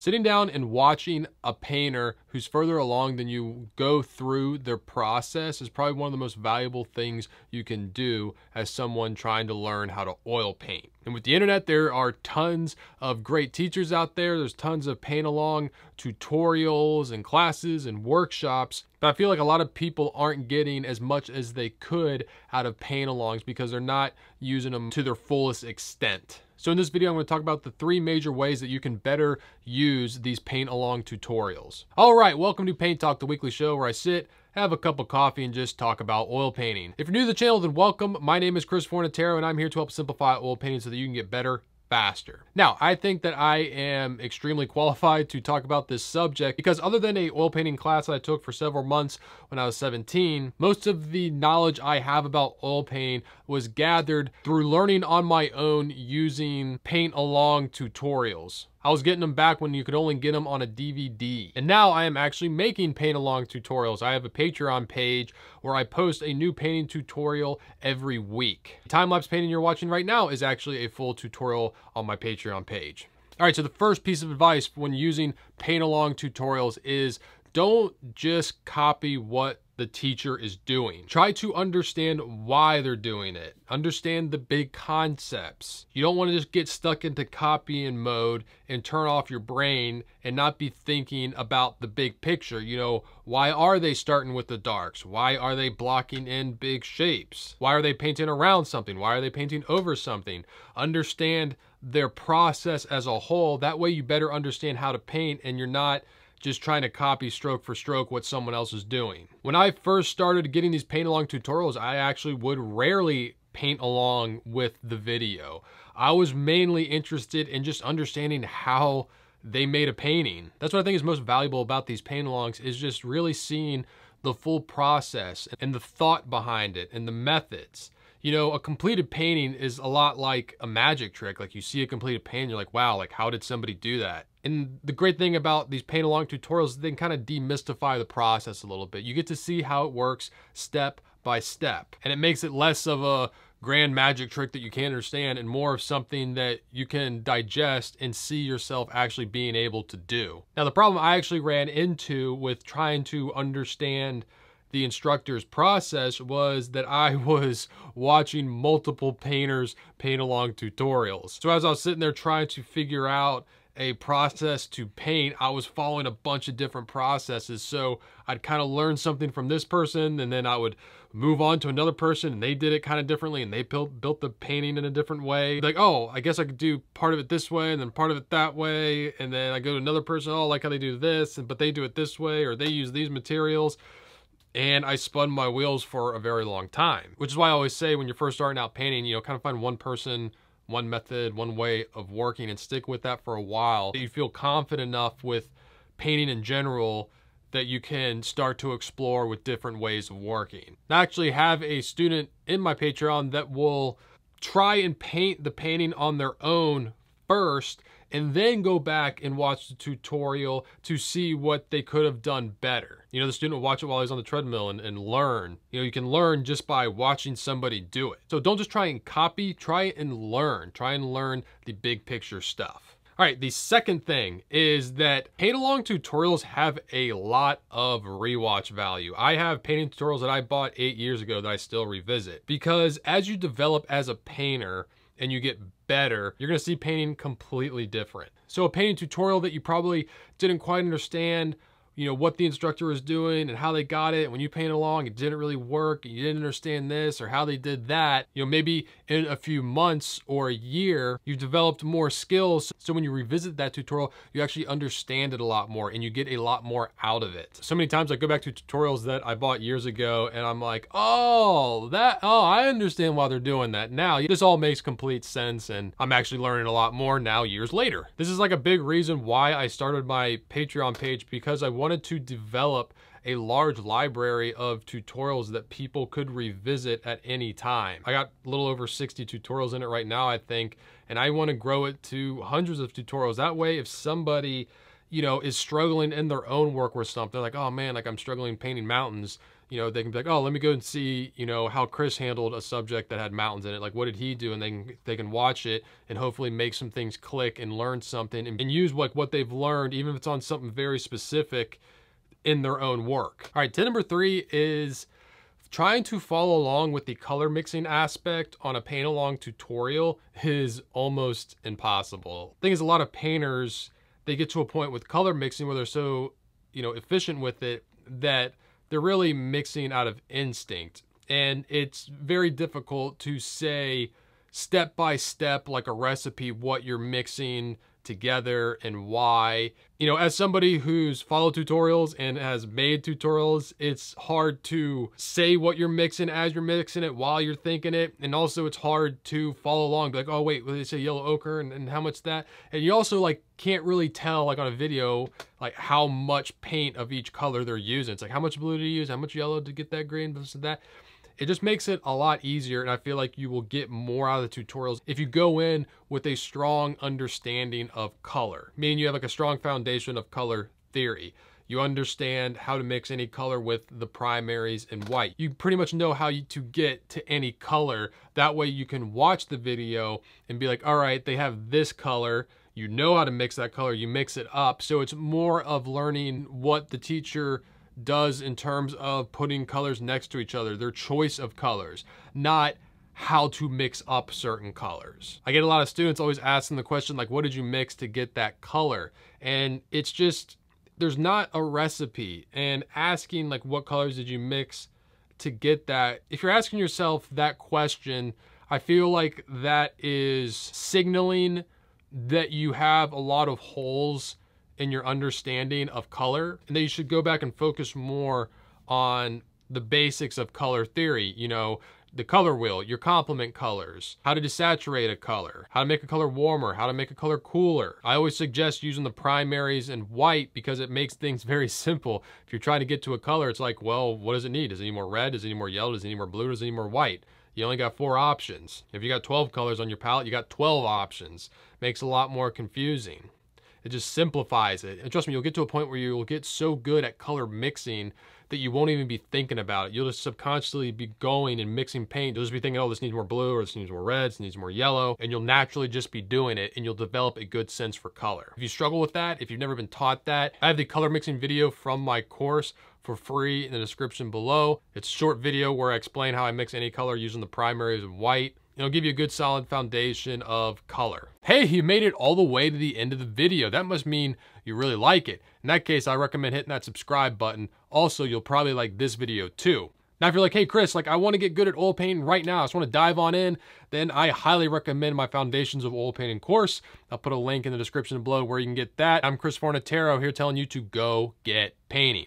Sitting down and watching a painter who's further along than you go through their process is probably one of the most valuable things you can do as someone trying to learn how to oil paint. And with the internet, there are tons of great teachers out there. There's tons of paint along tutorials and classes and workshops. But I feel like a lot of people aren't getting as much as they could out of paint alongs because they're not using them to their fullest extent. So in this video, I'm going to talk about the 3 major ways that you can better use these paint along tutorials. All right, welcome to Paint Talk, the weekly show where I sit, have a cup of coffee, and just talk about oil painting. If you're new to the channel, then welcome. My name is Chris Fornatero, and I'm here to help simplify oil painting so that you can get better faster. Now, I think that I am extremely qualified to talk about this subject because other than a oil painting class that I took for several months when I was 17, most of the knowledge I have about oil painting was gathered through learning on my own using paint along tutorials. I was getting them back when you could only get them on a DVD. And now I am actually making paint along tutorials. I have a Patreon page where I post a new painting tutorial every week. The time-lapse painting you're watching right now is actually a full tutorial on my Patreon page. All right, so the first piece of advice when using paint along tutorials is don't just copy what the teacher is doing. Try to understand why they're doing it. Understand the big concepts. You don't want to just get stuck into copying mode and turn off your brain and not be thinking about the big picture. You know, why are they starting with the darks? Why are they blocking in big shapes? Why are they painting around something? Why are they painting over something? Understand their process as a whole. That way you better understand how to paint and you're not just trying to copy stroke for stroke what someone else is doing. When I first started getting these paint along tutorials, I actually would rarely paint along with the video. I was mainly interested in just understanding how they made a painting. That's what I think is most valuable about these paint alongs, is just really seeing the full process and the thought behind it and the methods. You know, a completed painting is a lot like a magic trick. Like you see a completed painting, you're like, wow, like how did somebody do that? And the great thing about these paint along tutorials is they can kind of demystify the process a little bit. You get to see how it works step by step. And it makes it less of a grand magic trick that you can't understand and more of something that you can digest and see yourself actually being able to do. Now, the problem I actually ran into with trying to understand the instructor's process was that I was watching multiple painters paint along tutorials. So as I was sitting there trying to figure out a process to paint, I was following a bunch of different processes. So I'd kind of learn something from this person and then I would move on to another person and they did it kind of differently and they built the painting in a different way. Like, oh, I guess I could do part of it this way and then part of it that way. And then I go to another person, oh, I like how they do this, but they do it this way, or they use these materials. And I spun my wheels for a very long time, which is why I always say when you're first starting out painting, you know, kind of find one person, one method, one way of working and stick with that for a while. You feel confident enough with painting in general that you can start to explore with different ways of working. I actually have a student in my Patreon that will try and paint the painting on their own first and then go back and watch the tutorial to see what they could have done better. You know, the student will watch it while he's on the treadmill and learn. You know, you can learn just by watching somebody do it. So don't just try and copy, try and learn. Try and learn the big picture stuff. All right, the second thing is that paint along tutorials have a lot of rewatch value. I have painting tutorials that I bought 8 years ago that I still revisit because as you develop as a painter and you get better, you're gonna see painting completely different. So a painting tutorial that you probably didn't quite understand, you know, what the instructor was doing and how they got it. When you paint along, it didn't really work. You didn't understand this or how they did that. You know, maybe in a few months or a year, you've developed more skills. So when you revisit that tutorial, you actually understand it a lot more and you get a lot more out of it. So many times I go back to tutorials that I bought years ago and I'm like, oh, I understand why they're doing that now. This all makes complete sense and I'm actually learning a lot more now years later. This is like a big reason why I started my Patreon page, because I wanted to develop a large library of tutorials that people could revisit at any time. I got a little over 60 tutorials in it right now, I think, and I want to grow it to hundreds of tutorials. That way, if somebody, you know, is struggling in their own work with something, like, oh man, like I'm struggling painting mountains, you know, they can be like, oh, let me go and see, you know, how Chris handled a subject that had mountains in it. Like, what did he do? And they can watch it and hopefully make some things click and learn something and use like what they've learned, even if it's on something very specific, in their own work. All right, tip number 3 is trying to follow along with the color mixing aspect on a paint along tutorial is almost impossible. The thing is, a lot of painters, they get to a point with color mixing where they're so, you know, efficient with it that they're really mixing out of instinct. And it's very difficult to say step by step, like a recipe, what you're mixing together and why. You know, as somebody who's followed tutorials and has made tutorials, it's hard to say what you're mixing as you're mixing it while you're thinking it. And also it's hard to follow along, be like, oh wait, well, they say yellow ochre and how much that? And you also like can't really tell, like on a video, like how much paint of each color they're using. It's like, how much blue to use, how much yellow to get that green, this and that. It just makes it a lot easier, and I feel like you will get more out of the tutorials if you go in with a strong understanding of color, meaning you have like a strong foundation of color theory. You understand how to mix any color with the primaries and white. You pretty much know how to get to any color. That way you can watch the video and be like, all right, they have this color. You know how to mix that color, you mix it up. So it's more of learning what the teacher does in terms of putting colors next to each other, their choice of colors, not how to mix up certain colors. I get a lot of students always asking the question, like, what did you mix to get that color? And it's just, there's not a recipe. And asking like, what colors did you mix to get that? If you're asking yourself that question, I feel like that is signaling that you have a lot of holes in your understanding of color, and that you should go back and focus more on the basics of color theory. You know, the color wheel, your complement colors, how to desaturate a color, how to make a color warmer, how to make a color cooler. I always suggest using the primaries and white because it makes things very simple. If you're trying to get to a color, it's like, well, what does it need? Does it need more red? Does it need more yellow? Does it need more blue? Does it need more white? You only got 4 options. If you got 12 colors on your palette, you got 12 options. Makes it a lot more confusing. It just simplifies it. And trust me, you'll get to a point where you'll get so good at color mixing that you won't even be thinking about it. You'll just subconsciously be going and mixing paint. You'll just be thinking, oh, this needs more blue, or this needs more red, this needs more yellow. And you'll naturally just be doing it, and you'll develop a good sense for color. If you struggle with that, if you've never been taught that, I have the color mixing video from my course for free in the description below. It's a short video where I explain how I mix any color using the primaries and white. It'll give you a good solid foundation of color. Hey, you made it all the way to the end of the video. That must mean you really like it. In that case, I recommend hitting that subscribe button. Also, you'll probably like this video too. Now, if you're like, hey Chris, like I want to get good at oil painting right now, I just want to dive on in, then I highly recommend my Foundations of Oil Painting course. I'll put a link in the description below where you can get that. I'm Chris Fornatero here telling you to go get painting.